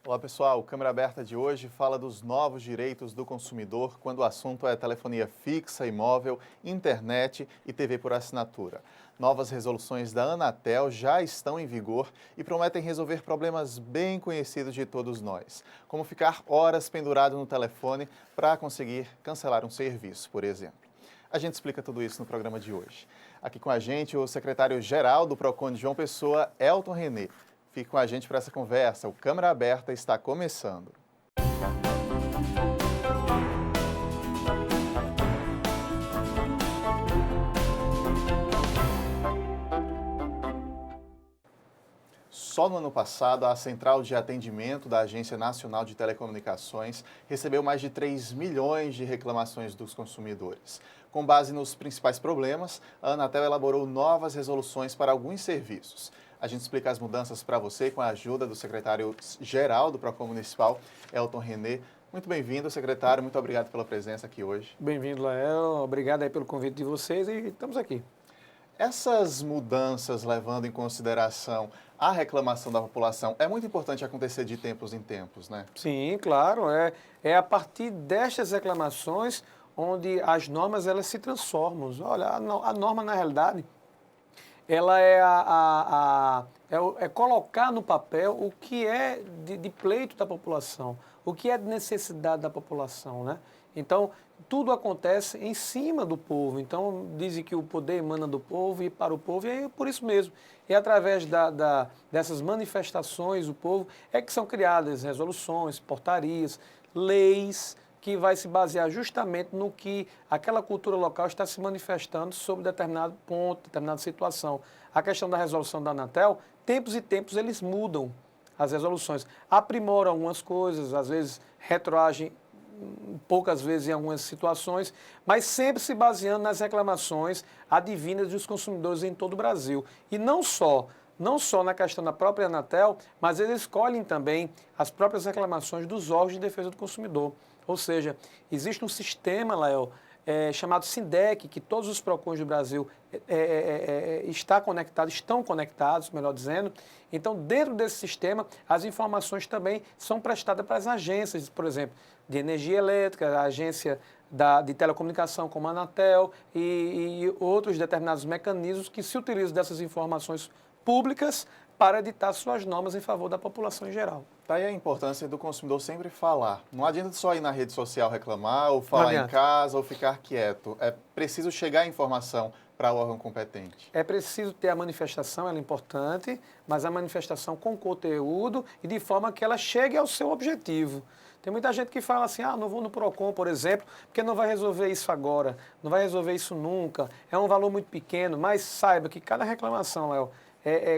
Olá pessoal, o Câmara Aberta de hoje fala dos novos direitos do consumidor quando o assunto é telefonia fixa e móvel, internet e TV por assinatura. Novas resoluções da Anatel já estão em vigor e prometem resolver problemas bem conhecidos de todos nós, como ficar horas pendurado no telefone para conseguir cancelar um serviço, por exemplo. A gente explica tudo isso no programa de hoje. Aqui com a gente o secretário-geral do Procon de João Pessoa, Elton Renê. Fique com a gente para essa conversa. O Câmara Aberta está começando. Só no ano passado, a Central de Atendimento da Agência Nacional de Telecomunicações recebeu mais de 3 milhões de reclamações dos consumidores. Com base nos principais problemas, a Anatel elaborou novas resoluções para alguns serviços. A gente explica as mudanças para você com a ajuda do secretário-geral do Procon Municipal, Elton Renê. Muito bem-vindo, secretário. Muito obrigado pela presença aqui hoje. Bem-vindo, Lael. Obrigado aí pelo convite de vocês e estamos aqui. Essas mudanças, levando em consideração a reclamação da população, é muito importante acontecer de tempos em tempos, né? Sim, claro. É a partir destas reclamações onde as normas elas se transformam. Olha, a norma, na realidade, ela é colocar no papel o que é de pleito da população, o que é de necessidade da população, né? Então, tudo acontece em cima do povo. Então, dizem que o poder emana do povo e para o povo, e é por isso mesmo. E através dessas manifestações, o povo, é que são criadas resoluções, portarias, leis, que vai se basear justamente no que aquela cultura local está se manifestando sobre determinado ponto, determinada situação. A questão da resolução da Anatel, tempos e tempos eles mudam as resoluções, aprimoram algumas coisas, às vezes retroagem poucas vezes em algumas situações, mas sempre se baseando nas reclamações advindas dos consumidores em todo o Brasil. E não só na questão da própria Anatel, mas eles escolhem também as próprias reclamações dos órgãos de defesa do consumidor. Ou seja, existe um sistema, Lael, chamado SINDEC, que todos os PROCONs do Brasil estão conectados, melhor dizendo. Então, dentro desse sistema, as informações também são prestadas para as agências, por exemplo, de energia elétrica, a agência de telecomunicação como a Anatel e outros determinados mecanismos que se utilizam dessas informações públicas para editar suas normas em favor da população em geral. Daí a importância do consumidor sempre falar. Não adianta só ir na rede social reclamar, ou falar em casa, ou ficar quieto. É preciso chegar a informação para o órgão competente. É preciso ter a manifestação, ela é importante, mas a manifestação com conteúdo e de forma que ela chegue ao seu objetivo. Tem muita gente que fala assim, não vou no Procon, por exemplo, porque não vai resolver isso agora, não vai resolver isso nunca, é um valor muito pequeno, mas saiba que cada reclamação, Léo,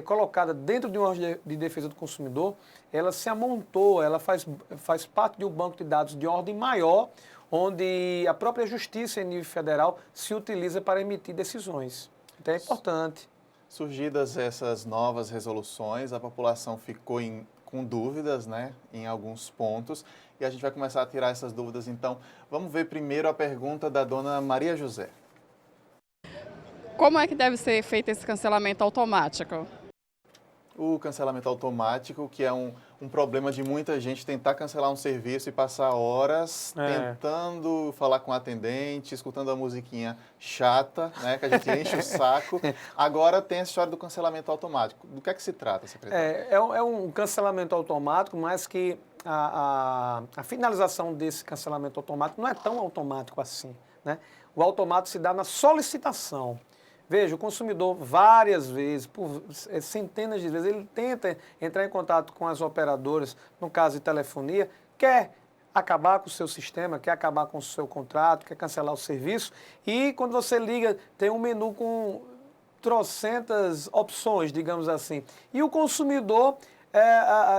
colocada dentro de um órgão de defesa do consumidor, ela se amontoa, ela faz parte de um banco de dados de ordem maior, onde a própria justiça em nível federal se utiliza para emitir decisões. Então é importante. Surgidas essas novas resoluções, a população ficou com dúvidas, né, em alguns pontos, e a gente vai começar a tirar essas dúvidas. Então, vamos ver primeiro a pergunta da dona Maria José. Como é que deve ser feito esse cancelamento automático? O cancelamento automático, que é um problema de muita gente tentar cancelar um serviço e passar horas tentando falar com o atendente, escutando a musiquinha chata, né, que a gente enche o saco. Agora tem a história do cancelamento automático. Do que é que se trata, secretário? É um cancelamento automático, mas que a finalização desse cancelamento automático não é tão automático assim, né? O automático se dá na solicitação. Veja, o consumidor várias vezes, por centenas de vezes, ele tenta entrar em contato com as operadoras, no caso de telefonia, quer acabar com o seu sistema, quer acabar com o seu contrato, quer cancelar o serviço, e quando você liga, tem um menu com trocentas opções, digamos assim. E o consumidor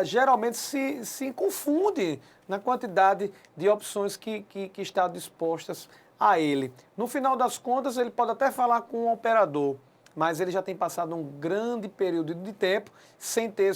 geralmente se confunde na quantidade de opções que estão dispostas a ele. No final das contas, ele pode até falar com o operador, mas ele já tem passado um grande período de tempo sem ter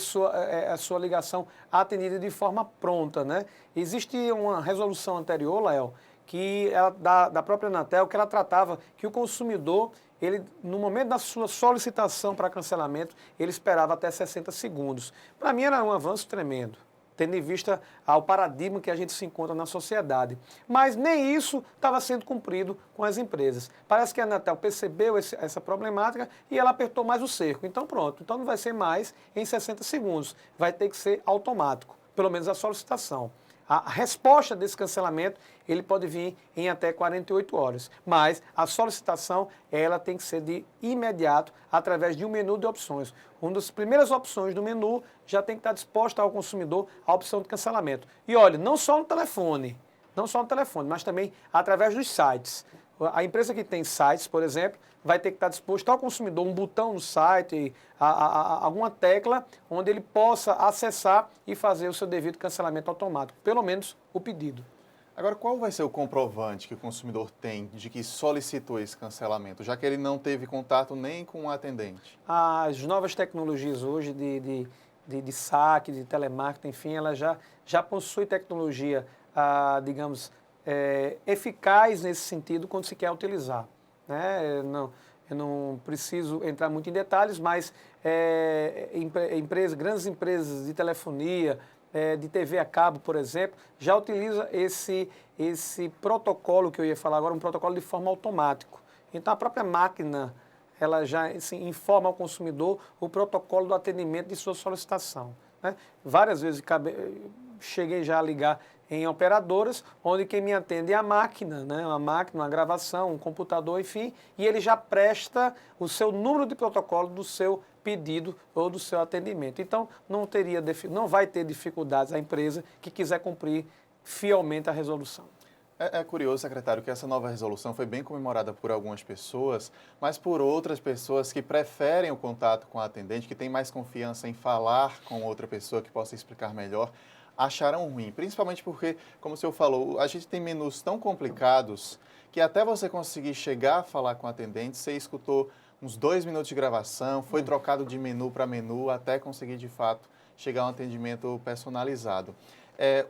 a sua ligação atendida de forma pronta, né? Existe uma resolução anterior, Lael, que da própria Anatel, que ela tratava que o consumidor, ele, no momento da sua solicitação para cancelamento, ele esperava até 60 segundos. Para mim era um avanço tremendo. tendo em vista ao paradigma que a gente se encontra na sociedade. Mas nem isso estava sendo cumprido com as empresas. Parece que a Anatel percebeu essa problemática e ela apertou mais o cerco. Então pronto, então não vai ser mais em 60 segundos, vai ter que ser automático, pelo menos a solicitação. A resposta desse cancelamento, ele pode vir em até 48 horas, mas a solicitação, ela tem que ser de imediato, através de um menu de opções. Uma das primeiras opções do menu já tem que estar disposta ao consumidor a opção de cancelamento. E olha, não só no telefone, mas também através dos sites. A empresa que tem sites, por exemplo, vai ter que estar disposto ao consumidor um botão no site, alguma tecla, onde ele possa acessar e fazer o seu devido cancelamento automático, pelo menos o pedido. Agora, qual vai ser o comprovante que o consumidor tem de que solicitou esse cancelamento, já que ele não teve contato nem com o atendente? As novas tecnologias hoje de saque, de telemarketing, enfim, ela já possui tecnologia, digamos, eficaz nesse sentido quando se quer utilizar. Né? Eu não preciso entrar muito em detalhes, mas grandes empresas de telefonia, de TV a cabo, por exemplo, já utiliza esse protocolo que eu ia falar agora, um protocolo de forma automático. Então, a própria máquina, ela já assim, informa ao consumidor o protocolo do atendimento de sua solicitação. Né? Várias vezes cheguei já a ligar em operadoras, onde quem me atende é a máquina, né? Uma gravação, um computador, enfim, e ele já presta o seu número de protocolo do seu pedido ou do seu atendimento. Então, não vai ter dificuldades a empresa que quiser cumprir fielmente a resolução. É curioso, secretário, que essa nova resolução foi bem comemorada por algumas pessoas, mas por outras pessoas que preferem o contato com o atendente, que têm mais confiança em falar com outra pessoa que possa explicar melhor, acharam ruim, principalmente porque, como o senhor falou, a gente tem menus tão complicados que até você conseguir chegar a falar com o atendente, você escutou uns 2 minutos de gravação, foi trocado de menu para menu até conseguir, de fato, chegar a um atendimento personalizado.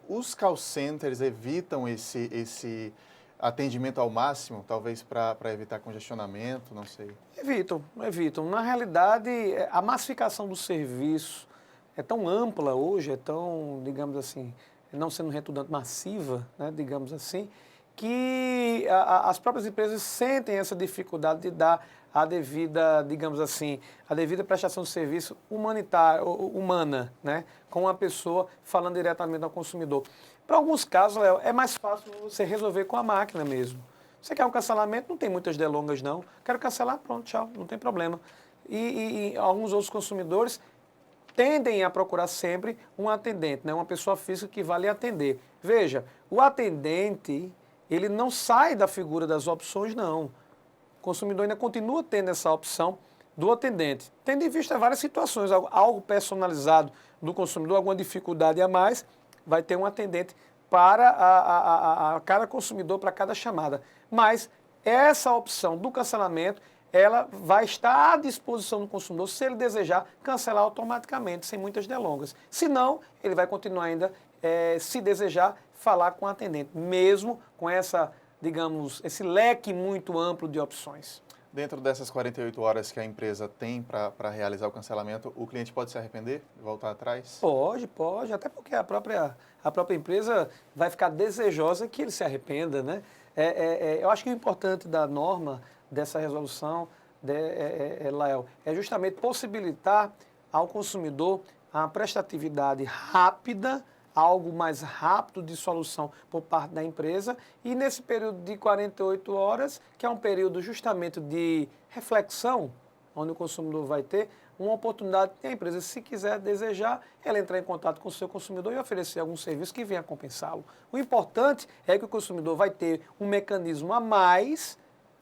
Os call centers evitam esse atendimento ao máximo, talvez para evitar congestionamento, não sei. Evitam. Na realidade, a massificação do serviço é tão ampla hoje, é tão, digamos assim, não sendo redundante, massiva, né, digamos assim, que as próprias empresas sentem essa dificuldade de dar a devida, digamos assim, a devida prestação de serviço humana, né, com a pessoa falando diretamente ao consumidor. Para alguns casos, Léo, é mais fácil você resolver com a máquina mesmo. Você quer um cancelamento, não tem muitas delongas não. Quero cancelar, pronto, tchau, não tem problema. E alguns outros consumidores tendem a procurar sempre um atendente, né? Uma pessoa física que vai lhe atender. Veja, o atendente, ele não sai da figura das opções, não. O consumidor ainda continua tendo essa opção do atendente, tendo em vista várias situações, algo personalizado do consumidor, alguma dificuldade a mais, vai ter um atendente para a cada consumidor, para cada chamada. Mas essa opção do cancelamento, ela vai estar à disposição do consumidor, se ele desejar, cancelar automaticamente, sem muitas delongas. Se não, ele vai continuar ainda, se desejar, falar com o atendente, mesmo com esse leque muito amplo de opções. Dentro dessas 48 horas que a empresa tem para realizar o cancelamento, o cliente pode se arrepender e voltar atrás? Pode, até porque a própria empresa vai ficar desejosa que ele se arrependa, né? Eu acho que o importante da norma, dessa resolução, Lael, é justamente possibilitar ao consumidor a prestatividade rápida, algo mais rápido de solução por parte da empresa, e nesse período de 48 horas, que é um período justamente de reflexão, onde o consumidor vai ter uma oportunidade que a empresa, se quiser, desejar, ela entrar em contato com o seu consumidor e oferecer algum serviço que venha compensá-lo. O importante é que o consumidor vai ter um mecanismo a mais,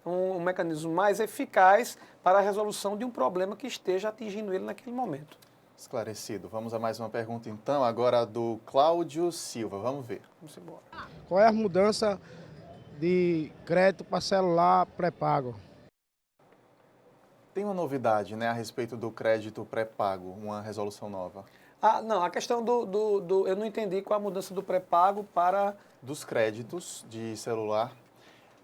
um mecanismo mais eficaz para a resolução de um problema que esteja atingindo ele naquele momento. Esclarecido. Vamos a mais uma pergunta, então, agora do Cláudio Silva. Vamos ver. Vamos embora. Qual é a mudança de crédito para celular pré-pago? Tem uma novidade, né, a respeito do crédito pré-pago, uma resolução nova. Não, a questão eu não entendi qual a mudança do pré-pago para... Dos créditos de celular,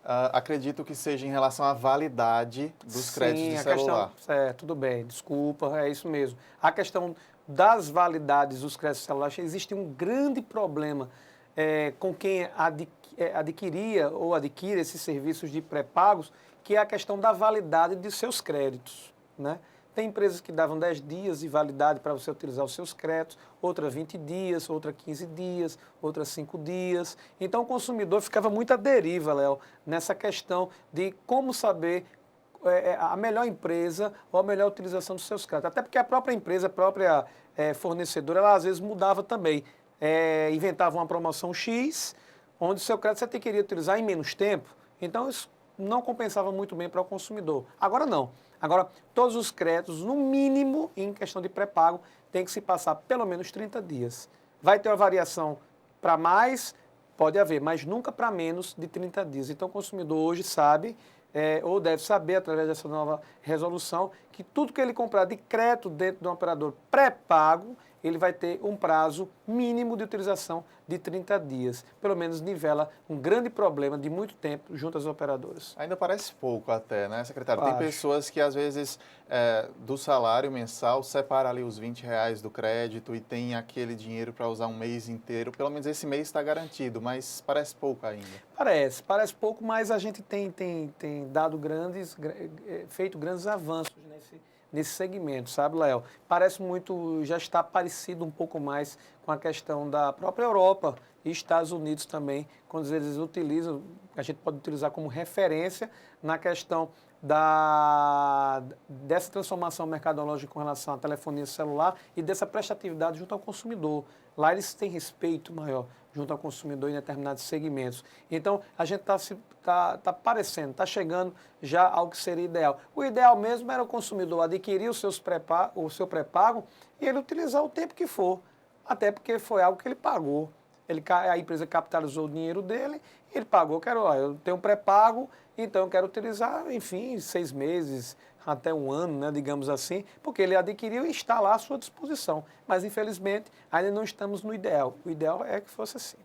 Acredito que seja em relação à validade dos créditos de celular. Tudo bem, desculpa, é isso mesmo. A questão das validades dos créditos de celular, existe um grande problema com quem adquiria ou adquire esses serviços de pré-pagos, que é a questão da validade de seus créditos, né? Tem empresas que davam 10 dias de validade para você utilizar os seus créditos, outra 20 dias, outra 15 dias, outra 5 dias. Então o consumidor ficava muito à deriva, Léo, nessa questão de como saber a melhor empresa ou a melhor utilização dos seus créditos. Até porque a própria empresa, a própria fornecedora, ela às vezes mudava também. Inventava uma promoção X, onde o seu crédito você queria utilizar em menos tempo. Então isso não compensava muito bem para o consumidor. Agora não. Agora, todos os créditos, no mínimo, em questão de pré-pago, tem que se passar pelo menos 30 dias. Vai ter uma variação para mais, pode haver, mas nunca para menos de 30 dias. Então, o consumidor hoje sabe, ou deve saber, através dessa nova resolução, que tudo que ele comprar de crédito dentro de um operador pré-pago, ele vai ter um prazo mínimo de utilização de 30 dias. Pelo menos nivela um grande problema de muito tempo junto às operadoras. Ainda parece pouco até, né, secretário? Tem pessoas que, às vezes, do salário mensal, separa ali os R$ 20 do crédito e tem aquele dinheiro para usar um mês inteiro. Pelo menos esse mês está garantido, mas parece pouco ainda. Parece pouco, mas a gente tem feito grandes avanços nesse segmento, sabe, Léo? Parece muito, já está parecido um pouco mais com a questão da própria Europa e Estados Unidos também, quando eles utilizam, a gente pode utilizar como referência na questão dessa transformação mercadológica com relação à telefonia celular e dessa prestatividade junto ao consumidor. Lá eles têm respeito maior junto ao consumidor em determinados segmentos. Então, a gente está parecendo, está chegando já ao que seria ideal. O ideal mesmo era o consumidor adquirir o seu pré-pago e ele utilizar o tempo que for, até porque foi algo que ele pagou. A empresa capitalizou o dinheiro dele, ele pagou, eu tenho um pré-pago, então eu quero utilizar, enfim, 6 meses, até um ano, né, digamos assim, porque ele adquiriu e está lá à sua disposição. Mas, infelizmente, ainda não estamos no ideal. O ideal é que fosse assim.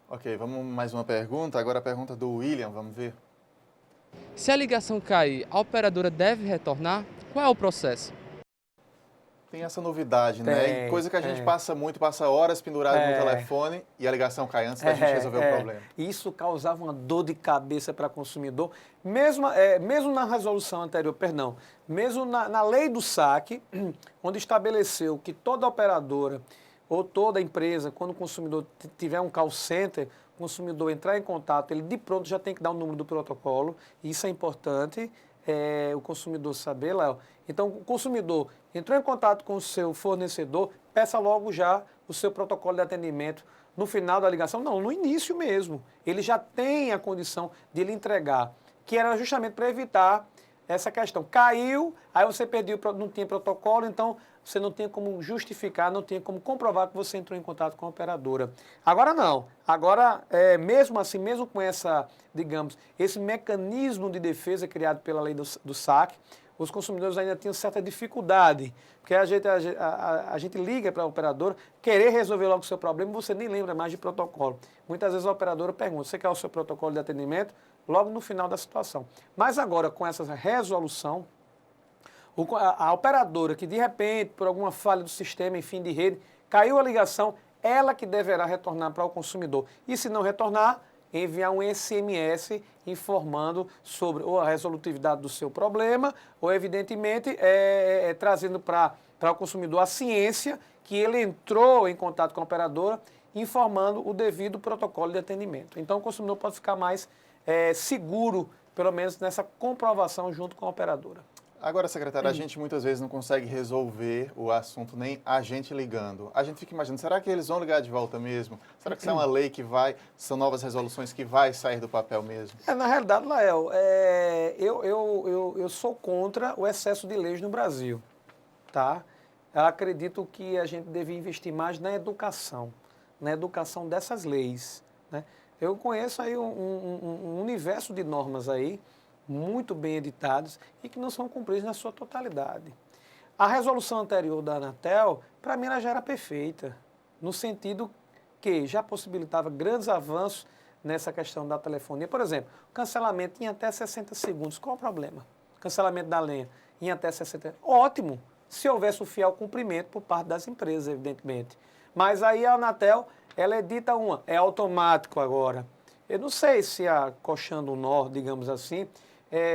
Ok, vamos mais uma pergunta. Agora a pergunta do William, vamos ver. Se a ligação cair, a operadora deve retornar? Qual é o processo? Tem essa novidade, né? Coisa que a gente passa horas pendurado no telefone e a ligação cai antes da gente resolver o problema. Isso causava uma dor de cabeça para o consumidor, mesmo na resolução anterior, mesmo na lei do saque, onde estabeleceu que toda operadora ou toda empresa, quando o consumidor tiver um call center, o consumidor entrar em contato, ele de pronto já tem que dar o número do protocolo, isso é importante. O consumidor saber, Léo. Então, o consumidor entrou em contato com o seu fornecedor, peça logo já o seu protocolo de atendimento no final da ligação. Não, no início mesmo. Ele já tem a condição de ele entregar, que era justamente para evitar essa questão. Caiu, aí você perdeu, não tinha protocolo, então você não tem como justificar, não tem como comprovar que você entrou em contato com a operadora. Agora não. Agora, mesmo assim, mesmo com esse mecanismo de defesa criado pela lei do saque, os consumidores ainda tinham certa dificuldade, porque a gente liga para a operadora, querer resolver logo o seu problema, você nem lembra mais de protocolo. Muitas vezes a operadora pergunta, você quer o seu protocolo de atendimento? Logo no final da situação. Mas agora, com essa resolução, a operadora que de repente, por alguma falha do sistema em fim de rede, caiu a ligação, ela que deverá retornar para o consumidor. E se não retornar, enviar um SMS informando sobre ou a resolutividade do seu problema, ou evidentemente trazendo para o consumidor a ciência que ele entrou em contato com a operadora, informando o devido protocolo de atendimento. Então o consumidor pode ficar mais seguro, pelo menos nessa comprovação junto com a operadora. Agora, secretário, a gente muitas vezes não consegue resolver o assunto nem a gente ligando. A gente fica imaginando, será que eles vão ligar de volta mesmo? Será que isso é uma lei que são novas resoluções que vai sair do papel mesmo? Na realidade, Lael, eu sou contra o excesso de leis no Brasil, tá? Eu acredito que a gente deve investir mais na educação dessas leis, né? Eu conheço aí um universo de normas aí, muito bem editados e que não são cumpridos na sua totalidade. A resolução anterior da Anatel, para mim, ela já era perfeita, no sentido que já possibilitava grandes avanços nessa questão da telefonia. Por exemplo, cancelamento em até 60 segundos. Qual o problema? Cancelamento da lenha em até 60 segundos. Ótimo, se houvesse o fiel cumprimento por parte das empresas, evidentemente. Mas aí a Anatel, ela edita é automático agora. Eu não sei se coxando o nó, digamos assim,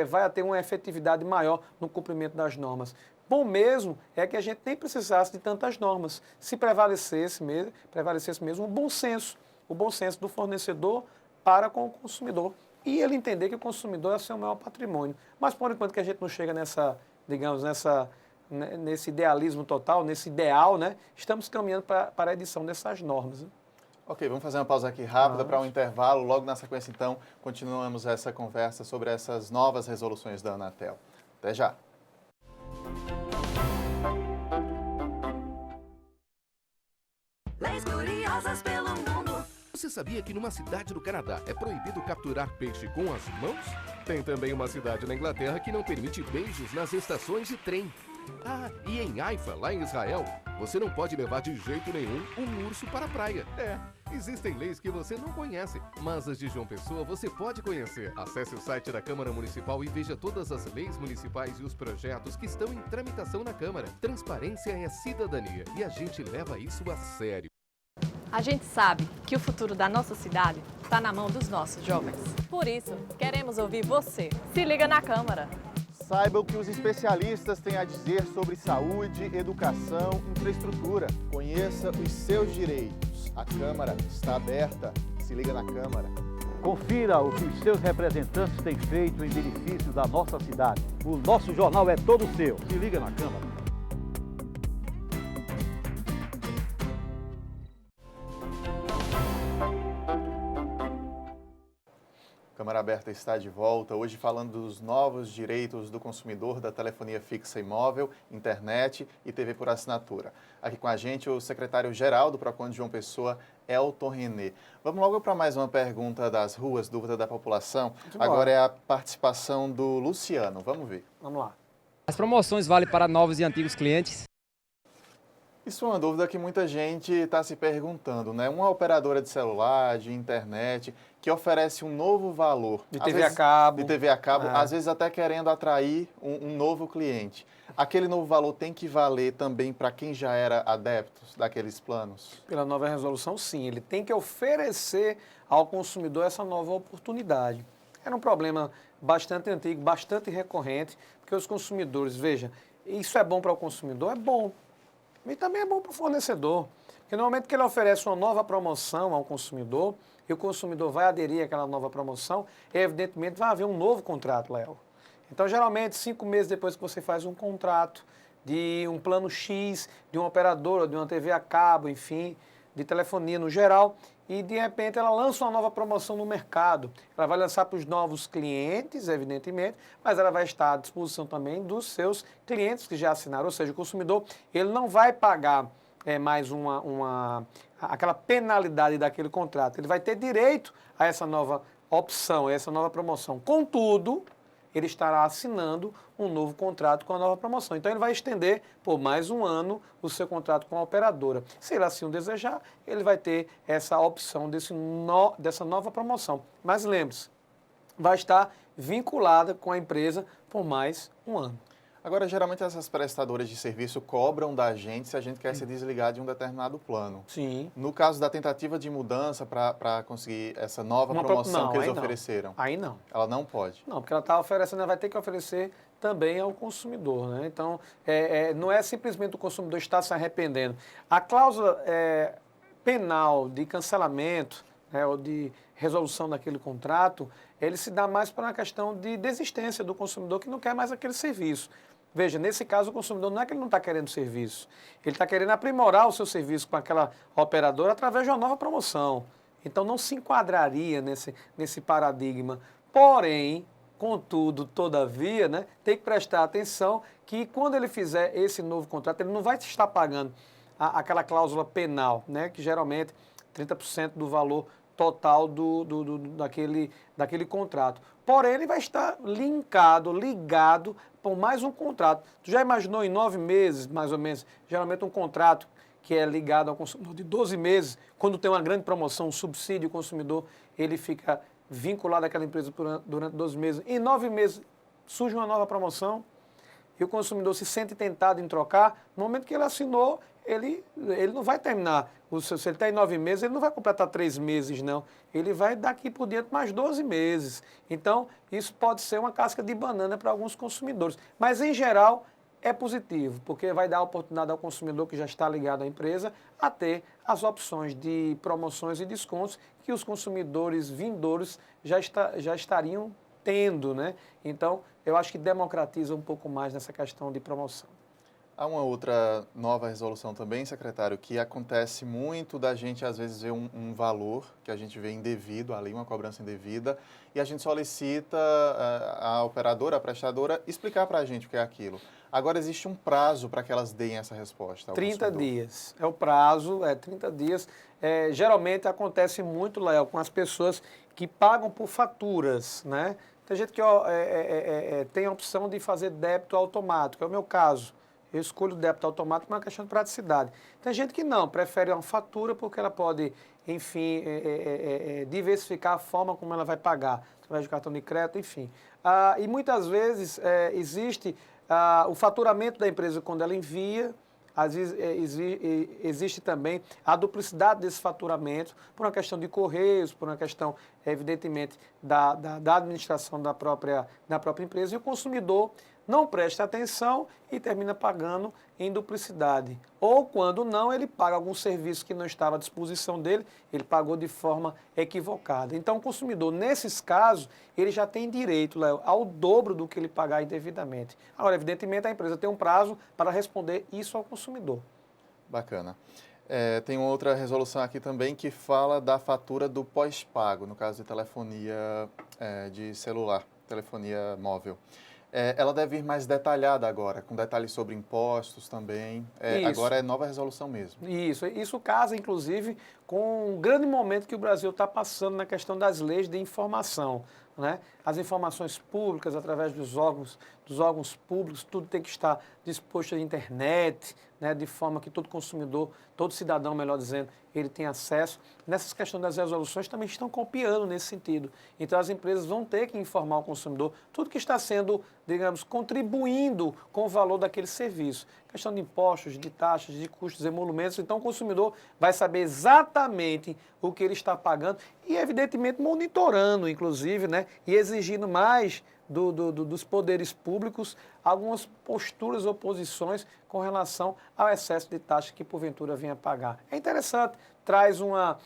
vai ter uma efetividade maior no cumprimento das normas. Bom mesmo é que a gente nem precisasse de tantas normas, se prevalecesse mesmo o bom senso do fornecedor para com o consumidor. E ele entender que o consumidor é seu maior patrimônio. Mas por enquanto que a gente não chega nesse idealismo total, nesse ideal, né, estamos caminhando para a edição dessas normas. Né? Ok, vamos fazer uma pausa aqui rápida para um intervalo. Logo na sequência, então, continuamos essa conversa sobre essas novas resoluções da Anatel. Até já! Leis curiosas pelo mundo. Você sabia que numa cidade do Canadá é proibido capturar peixe com as mãos? Tem também uma cidade na Inglaterra que não permite beijos nas estações de trem. Ah, e em Haifa, lá em Israel, você não pode levar de jeito nenhum um urso para a praia. Existem leis que você não conhece, mas as de João Pessoa você pode conhecer. Acesse o site da Câmara Municipal e veja todas as leis municipais e os projetos que estão em tramitação na Câmara. Transparência é cidadania e a gente leva isso a sério. A gente sabe que o futuro da nossa cidade está na mão dos nossos jovens. Por isso, queremos ouvir você. Se liga na Câmara. Saiba o que os especialistas têm a dizer sobre saúde, educação, infraestrutura. Conheça os seus direitos. A Câmara está aberta. Se liga na Câmara. Confira o que os seus representantes têm feito em benefício da nossa cidade. O nosso jornal é todo seu. Se liga na Câmara. Câmara Aberta está de volta, hoje falando dos novos direitos do consumidor da telefonia fixa e móvel, internet e TV por assinatura. Aqui com a gente o secretário-geral do PROCON de João Pessoa, Elton René. Vamos logo para mais uma pergunta das ruas, dúvida da população. Agora é a participação do Luciano, vamos ver. Vamos lá. As promoções valem para novos e antigos clientes? Isso é uma dúvida que muita gente está se perguntando, né? Uma operadora de celular, de internet, que oferece um novo valor. De TV a cabo. De TV a cabo, às vezes até querendo atrair um novo cliente. Aquele novo valor tem que valer também para quem já era adepto daqueles planos? Pela nova resolução, sim. Ele tem que oferecer ao consumidor essa nova oportunidade. Era um problema bastante antigo, bastante recorrente, porque os consumidores, veja, isso é bom para o consumidor? É bom. E também é bom para o fornecedor, porque no momento que ele oferece uma nova promoção ao consumidor, e o consumidor vai aderir àquela nova promoção, evidentemente vai haver um novo contrato, Léo. Então, geralmente, 5 meses depois que você faz um contrato de um plano X, de uma operadora, de uma TV a cabo, enfim, de telefonia no geral, e de repente ela lança uma nova promoção no mercado. Ela vai lançar para os novos clientes, evidentemente, mas ela vai estar à disposição também dos seus clientes que já assinaram. Ou seja, o consumidor ele não vai pagar mais aquela penalidade daquele contrato. Ele vai ter direito a essa nova opção, a essa nova promoção. Contudo, ele estará assinando um novo contrato com a nova promoção. Então, ele vai estender por mais um ano o seu contrato com a operadora. Se ele assim o desejar, ele vai ter essa opção dessa nova promoção. Mas lembre-se, vai estar vinculada com a empresa por mais um ano. Agora, geralmente essas prestadoras de serviço cobram da gente se a gente quer se desligar de um determinado plano. Sim. No caso da tentativa de mudança para conseguir essa nova promoção que eles ofereceram. Aí não. Ela não pode. Não, porque ela está oferecendo, ela vai ter que oferecer também ao consumidor, né? Então, não é simplesmente o consumidor estar se arrependendo. A cláusula penal de cancelamento, ou de resolução daquele contrato, ele se dá mais para uma questão de desistência do consumidor que não quer mais aquele serviço. Veja, nesse caso o consumidor não é que ele não está querendo serviço, ele está querendo aprimorar o seu serviço com aquela operadora através de uma nova promoção. Então não se enquadraria nesse paradigma. Porém, contudo, todavia, né, tem que prestar atenção que quando ele fizer esse novo contrato, ele não vai estar pagando aquela cláusula penal, né, que geralmente 30% do valor total daquele contrato. Porém, ele vai estar ligado por mais um contrato. Tu já imaginou em 9 meses, mais ou menos, geralmente um contrato que é ligado ao consumidor de 12 meses, quando tem uma grande promoção, um subsídio, o consumidor ele fica vinculado àquela empresa durante 12 meses. Em 9 meses surge uma nova promoção e o consumidor se sente tentado em trocar. No momento que ele assinou, ele não vai terminar. Se ele está em 9 meses, ele não vai completar 3 meses, não. Ele vai daqui por diante mais 12 meses. Então, isso pode ser uma casca de banana para alguns consumidores. Mas, em geral, é positivo, porque vai dar a oportunidade ao consumidor que já está ligado à empresa a ter as opções de promoções e descontos que os consumidores vindouros já estariam tendo, né? Então, eu acho que democratiza um pouco mais nessa questão de promoção. Há uma outra nova resolução também, secretário, que acontece muito da gente, às vezes, ver um valor que a gente vê indevido ali, uma cobrança indevida, e a gente solicita a operadora, a prestadora, explicar para a gente o que é aquilo. Agora, existe um prazo para que elas deem essa resposta ao 30 consumidor. dias. É o prazo, 30 dias. Geralmente acontece muito, Léo, com as pessoas que pagam por faturas, né? Tem gente que tem a opção de fazer débito automático, é o meu caso. Eu escolho o débito automático por uma questão de praticidade. Tem gente que não, prefere uma fatura porque ela pode, enfim, diversificar a forma como ela vai pagar, através de cartão de crédito, enfim. E muitas vezes existe o faturamento da empresa quando ela envia, às vezes existe também a duplicidade desse faturamento por uma questão de correios, por uma questão, evidentemente, da administração da própria empresa, e o consumidor não presta atenção e termina pagando em duplicidade. Ou, quando não, ele paga algum serviço que não estava à disposição dele, ele pagou de forma equivocada. Então, o consumidor, nesses casos, ele já tem direito, Léo, ao dobro do que ele pagar indevidamente. Agora, evidentemente, a empresa tem um prazo para responder isso ao consumidor. Bacana. Tem uma outra resolução aqui também que fala da fatura do pós-pago, no caso de telefonia de celular, telefonia móvel. Ela deve ir mais detalhada agora, com detalhes sobre impostos também. Agora é nova resolução mesmo. Isso casa, inclusive, com um grande momento que o Brasil está passando na questão das leis de informação, né? As informações públicas, através dos órgãos públicos, tudo tem que estar disposto à internet, né? De forma que todo consumidor, todo cidadão, melhor dizendo, ele tem acesso. Nessas questões das resoluções também estão copiando nesse sentido. Então, as empresas vão ter que informar o consumidor tudo que está sendo, digamos, contribuindo com o valor daquele serviço. Questão de impostos, de taxas, de custos, emolumentos. Então, o consumidor vai saber exatamente o que ele está pagando e, evidentemente, monitorando, inclusive, né? E exigindo mais dos poderes públicos algumas posturas ou posições com relação ao excesso de taxa que, porventura, venha pagar. É interessante, traz uma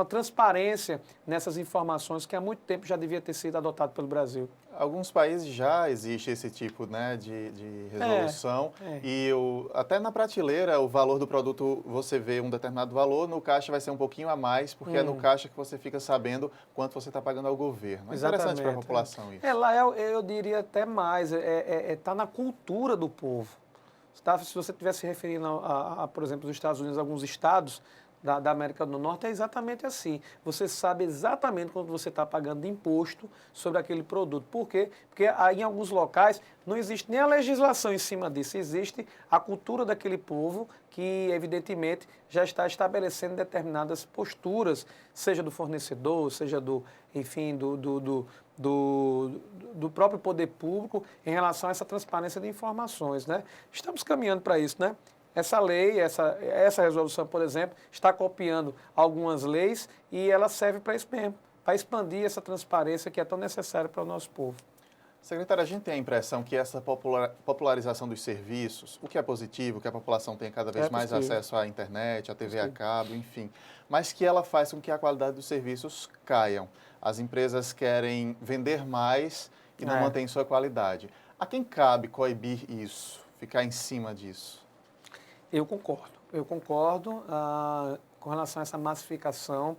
transparência nessas informações que há muito tempo já devia ter sido adotado pelo Brasil. Alguns países já existe esse tipo, né, de resolução e até na prateleira o valor do produto, você vê um determinado valor, no caixa vai ser um pouquinho a mais, porque é no caixa que você fica sabendo quanto você está pagando ao governo. É interessante para a população isso. Lá eu diria até mais, está na cultura do povo. Se você estivesse se referindo por exemplo, os Estados Unidos, alguns estados da América do Norte, é exatamente assim. Você sabe exatamente quanto você está pagando de imposto sobre aquele produto. Por quê? Porque em alguns locais não existe nem a legislação em cima disso, existe a cultura daquele povo que, evidentemente, já está estabelecendo determinadas posturas, seja do fornecedor, seja do próprio poder público em relação a essa transparência de informações, né? Estamos caminhando para isso, né? Essa lei, essa resolução, por exemplo, está copiando algumas leis e ela serve para isso mesmo, para expandir essa transparência que é tão necessária para o nosso povo. Secretário, a gente tem a impressão que essa popularização dos serviços, o que é positivo, que a população tenha cada vez mais acesso à internet, à TV a cabo, enfim, mas que ela faz com que a qualidade dos serviços caiam. As empresas querem vender mais e não mantêm sua qualidade. A quem cabe coibir isso, ficar em cima disso? Eu concordo com relação a essa massificação.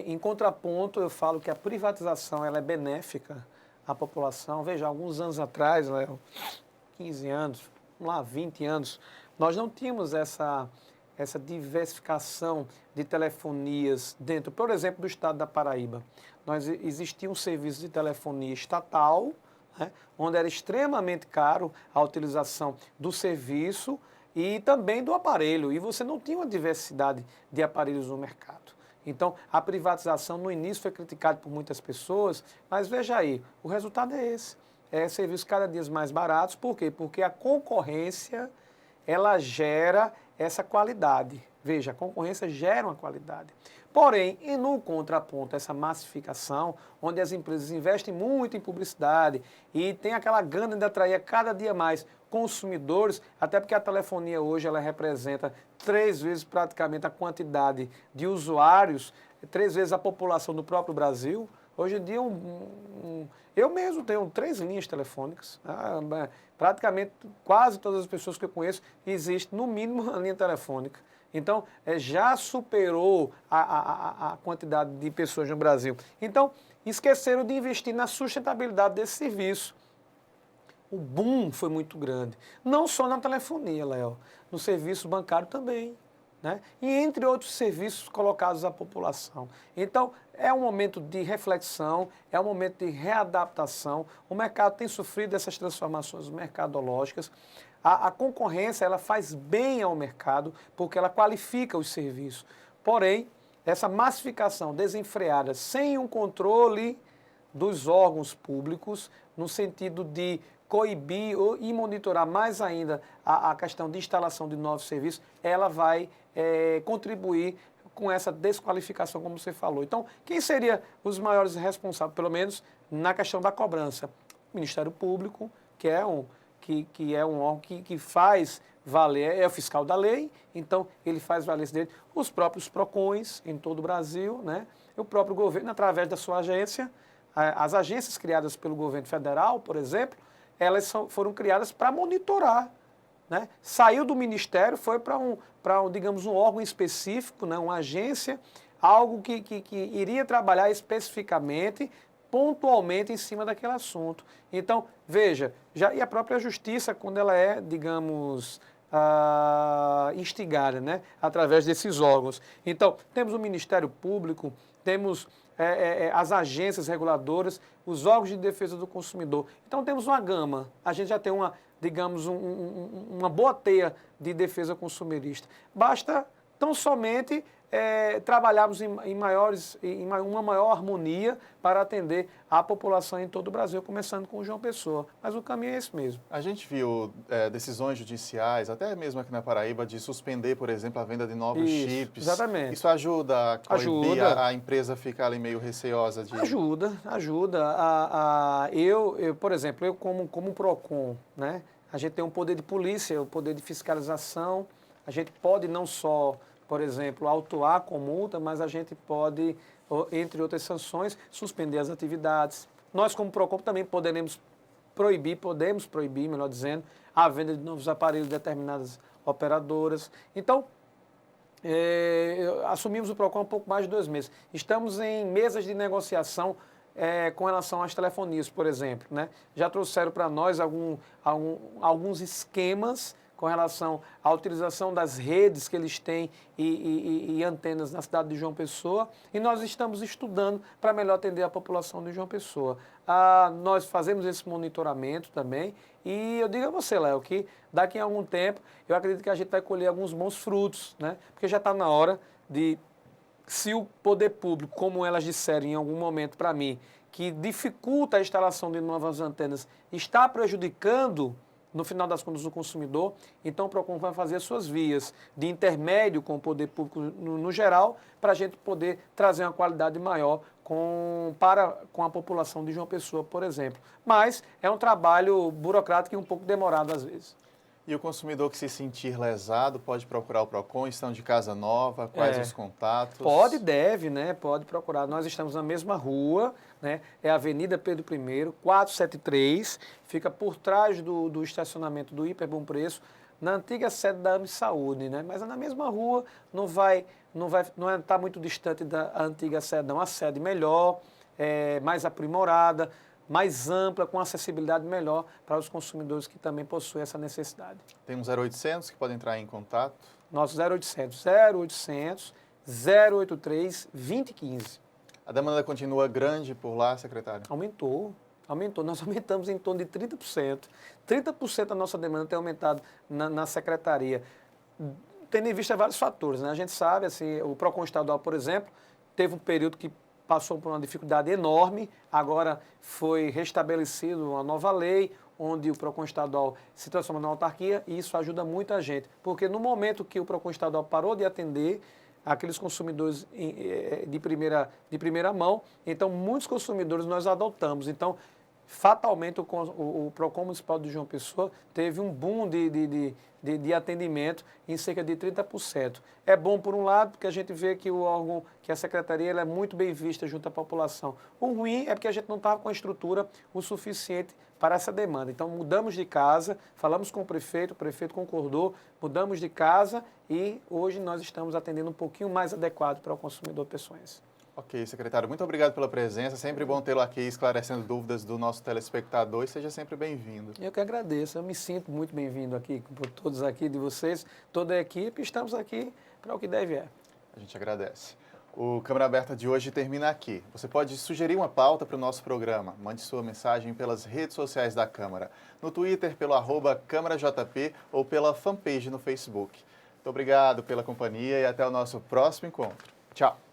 Em contraponto, eu falo que a privatização ela é benéfica à população. Veja, alguns anos atrás, 15 anos, 20 anos, nós não tínhamos essa diversificação de telefonias dentro, por exemplo, do estado da Paraíba. Existia um serviço de telefonia estatal, né, onde era extremamente caro a utilização do serviço, e também do aparelho. E você não tinha uma diversidade de aparelhos no mercado. Então, a privatização no início foi criticada por muitas pessoas, mas veja aí, o resultado é esse. É serviços cada dia mais baratos. Por quê? Porque a concorrência, ela gera essa qualidade. Veja, a concorrência gera uma qualidade. Porém, e no contraponto, essa massificação, onde as empresas investem muito em publicidade e tem aquela gana de atrair cada dia mais consumidores, até porque a telefonia hoje ela representa 3 vezes praticamente a quantidade de usuários, 3 vezes a população do próprio Brasil. Hoje em dia, eu mesmo tenho 3 linhas telefônicas. Praticamente quase todas as pessoas que eu conheço, existe no mínimo uma linha telefônica. Então, já superou a quantidade de pessoas no Brasil. Então, esqueceram de investir na sustentabilidade desse serviço. O boom foi muito grande. Não só na telefonia, Léo, no serviço bancário também. Né? E entre outros serviços colocados à população. Então, é um momento de reflexão, é um momento de readaptação. O mercado tem sofrido essas transformações mercadológicas. A concorrência ela faz bem ao mercado porque ela qualifica os serviços. Porém, essa massificação desenfreada, sem um controle dos órgãos públicos, no sentido de coibir e monitorar mais ainda a questão de instalação de novos serviços, ela vai contribuir com essa desqualificação, como você falou. Então, quem seriam os maiores responsáveis, pelo menos na questão da cobrança? O Ministério Público, que é um órgão que faz valer, é o fiscal da lei, então ele faz valer esse direito. Os próprios PROCONs em todo o Brasil, né? O próprio governo, através da sua agência, as agências criadas pelo governo federal, por exemplo, elas foram criadas para monitorar. Né? Saiu do Ministério, foi para digamos, um órgão específico, né? Uma agência, algo que iria trabalhar especificamente, pontualmente em cima daquele assunto. Então, veja, e a própria justiça, quando ela é, digamos, instigada, né? Através desses órgãos. Então, temos o Ministério Público, temos as agências reguladoras, os órgãos de defesa do consumidor. Então, temos uma gama. A gente já tem digamos, uma boa teia de defesa consumerista. Basta tão somente trabalharmos em uma maior harmonia para atender a população em todo o Brasil, começando com o João Pessoa. Mas o caminho é esse mesmo. A gente viu decisões judiciais, até mesmo aqui na Paraíba, de suspender, por exemplo, a venda de novos chips. Exatamente. Isso ajuda a coibir a empresa ficar ali meio receosa de... Ajuda. Por exemplo, eu como PROCON, né? A gente tem um poder de polícia, o poder de fiscalização. A gente pode não só, por exemplo, autuar com multa, mas a gente pode, entre outras sanções, suspender as atividades. Nós, como PROCON, também podemos proibir, melhor dizendo, a venda de novos aparelhos de determinadas operadoras. Então, assumimos o PROCON há um pouco mais de 2 meses. Estamos em mesas de negociação com relação às telefonias, por exemplo. Né? Já trouxeram para nós alguns esquemas com relação à utilização das redes que eles têm e antenas na cidade de João Pessoa, e nós estamos estudando para melhor atender a população de João Pessoa. Nós fazemos esse monitoramento também, e eu digo a você, Léo, que daqui a algum tempo eu acredito que a gente vai colher alguns bons frutos, né? Porque já está na hora de, se o poder público, como elas disseram em algum momento para mim, que dificulta a instalação de novas antenas, está prejudicando no final das contas, o consumidor, então o PROCON vai fazer as suas vias de intermédio com o poder público no geral, para a gente poder trazer uma qualidade maior com a população de João Pessoa, por exemplo. Mas é um trabalho burocrático e um pouco demorado às vezes. E o consumidor que se sentir lesado pode procurar o PROCON, estão de casa nova, quais os contatos? Pode, deve, né? Pode procurar. Nós estamos na mesma rua, né? É a Avenida Pedro I, 473, fica por trás do estacionamento do Hiper Bom Preço, na antiga sede da AME Saúde, né? Mas é na mesma rua, não está muito distante da antiga sede, não. A sede melhor, mais aprimorada, mais ampla, com acessibilidade melhor para os consumidores que também possuem essa necessidade. Tem um 0800 que pode entrar em contato? Nosso 0800 083 2015. A demanda continua grande por lá, secretário? Aumentou Aumentou. Nós aumentamos em torno de 30%. 30% da nossa demanda tem aumentado na secretaria, tendo em vista vários fatores, né? A gente sabe, assim, o PROCON estadual, por exemplo, teve um período que passou por uma dificuldade enorme, agora foi restabelecido uma nova lei, onde o PROCON estadual se transforma numa autarquia, e isso ajuda muito a gente, porque no momento que o PROCON estadual parou de atender aqueles consumidores de primeira mão, então muitos consumidores nós adotamos. Então, fatalmente, o PROCON Municipal de João Pessoa teve um boom de atendimento em cerca de 30%. É bom, por um lado, porque a gente vê que o órgão, que a secretaria, ela é muito bem vista junto à população. O ruim é porque a gente não estava com a estrutura o suficiente para essa demanda. Então, mudamos de casa, falamos com o prefeito concordou, mudamos de casa e hoje nós estamos atendendo um pouquinho mais adequado para o consumidor pessoense. Ok, secretário, muito obrigado pela presença. Sempre bom tê-lo aqui esclarecendo dúvidas do nosso telespectador e seja sempre bem-vindo. Eu que agradeço, eu me sinto muito bem-vindo aqui, por todos aqui de vocês, toda a equipe, estamos aqui para o que deve é. A gente agradece. O Câmara Aberta de hoje termina aqui. Você pode sugerir uma pauta para o nosso programa. Mande sua mensagem pelas redes sociais da Câmara. No Twitter, pelo @CâmaraJP ou pela fanpage no Facebook. Muito obrigado pela companhia e até o nosso próximo encontro. Tchau!